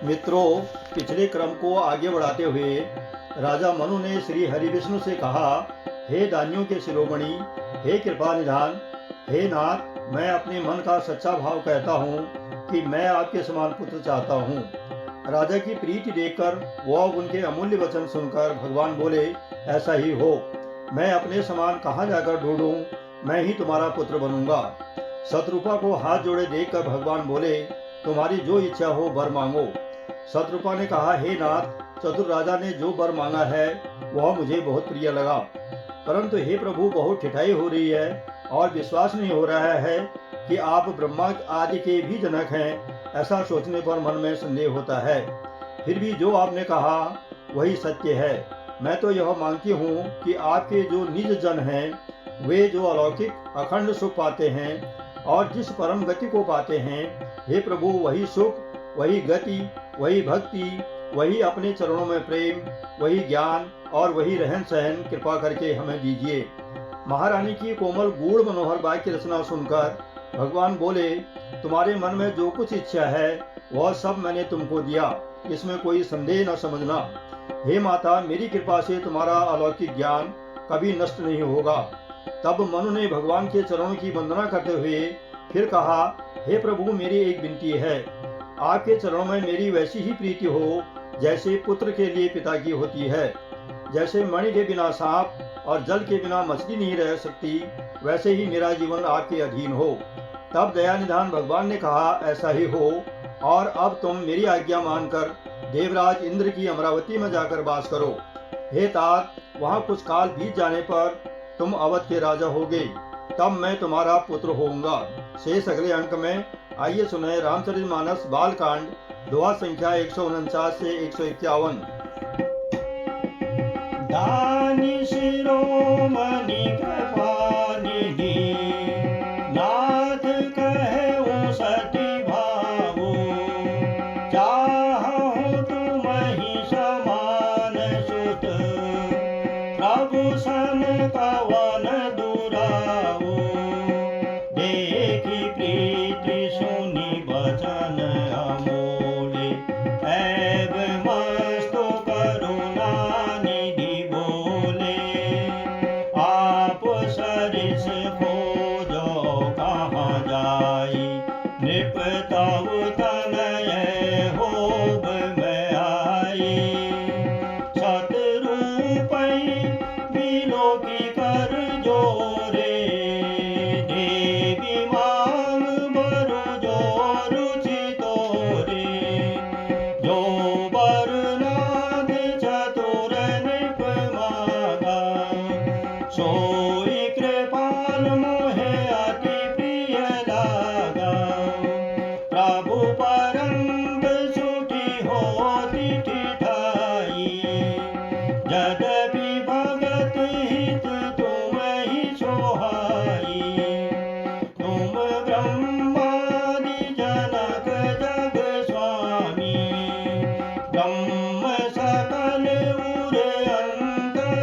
मित्रों, पिछले क्रम को आगे बढ़ाते हुए राजा मनु ने श्री हरिविष्णु से कहा, हे दानियों के शिरोमणि, हे कृपा निधान, हे नाथ, मैं अपने मन का सच्चा भाव कहता हूँ कि मैं आपके समान पुत्र चाहता हूँ। राजा की प्रीति देखकर वह उनके अमूल्य वचन सुनकर भगवान बोले, ऐसा ही हो। मैं अपने समान कहाँ जाकर ढूंढूं? मैं ही तुम्हारा पुत्र बनूंगा। शत्रुपा को हाथ जोड़े देखकर भगवान बोले, तुम्हारी जो इच्छा हो वर मांगो। शत्रुपा ने कहा, हे नाथ, चतुर राजा ने जो वर मांगा है वह मुझे बहुत प्रिय लगा, परंतु हे प्रभु, बहुत ठिठाई हो रही है और विश्वास नहीं हो रहा है कि आप ब्रह्मा आदि के भी जनक हैं। ऐसा सोचने पर मन में संदेह होता है। फिर भी जो आपने कहा वही सत्य है। मैं तो यह मांगती हूँ कि आपके जो निज जन हैं वे जो अलौकिक अखंड सुख पाते हैं और जिस परम गति को पाते हैं, हे प्रभु, वही सुख, वही गति, वही भक्ति, वही अपने चरणों में प्रेम, वही ज्ञान और वही रहन सहन कृपा करके हमें दीजिए। महारानी की कोमल गूढ़ मनोहर वाक्य रचना सुनकर भगवान बोले, तुम्हारे मन में जो कुछ इच्छा है वह सब मैंने तुमको दिया, इसमें कोई संदेह न समझना। हे माता, मेरी कृपा से तुम्हारा अलौकिक ज्ञान कभी नष्ट नहीं होगा। तब मनु ने भगवान के चरणों की वंदना करते हुए फिर कहा, हे प्रभु, मेरी एक विनती है। आपके चरणों में मेरी वैसी ही प्रीति हो जैसे पुत्र के लिए पिता की होती है। जैसे मणि के बिना सांप और जल के बिना मछली नहीं रह सकती, वैसे ही मेरा जीवन आपके अधीन हो। तब दया निधान भगवान ने कहा, ऐसा ही हो, और अब तुम मेरी आज्ञा मानकर देवराज इंद्र की अमरावती में जाकर वास करो। हे तात, वहाँ कुछ काल बीत जाने पर तुम अवध के राजा होगे, तब मैं तुम्हारा पुत्र होऊंगा। शेष अगले अंक में। आइए सुने रामचरितमानस बालकांड, दोहा संख्या 149 से 151। दानी शिरोमणि कृपानिधि, नाथ कहु सति भावु, चाहु तुम्हि समान सुत, प्रभु सन कवन दुराऊ। देखि प्रीति सुनि वचन अमोले, ऐब मस्तु करुणा निधि बोले। आप सरिस खोजो कहाँ जाई, नृप तव तनय होब में आई। सतरूपै बिलोकी कर जोरे, देवी मांग बरु जो रुचि तोरे। जो बर नाथ चतुर नृप मांगा, सोई कृपाल मोहे अति प्रिय लागा। प्रभु परम सुखी होती ठिठाई, यद्यपि भगत हित तुम ही सोहाई। तुम ब्रह्मादि जनक जग स्वामी, ब्रह्म सकल उर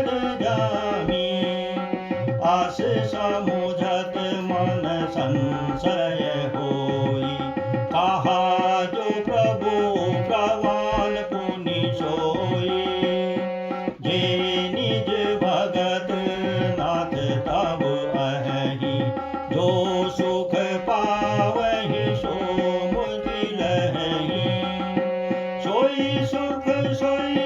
अंतर्जामी। आस समुझत मन संशय होई, कहा जो प्रभु प्रवान पुनि सोई। जे निज भगत नाथ तब अहि, जो सुख पावहि सो मुझि लहि। सोई सुख सोई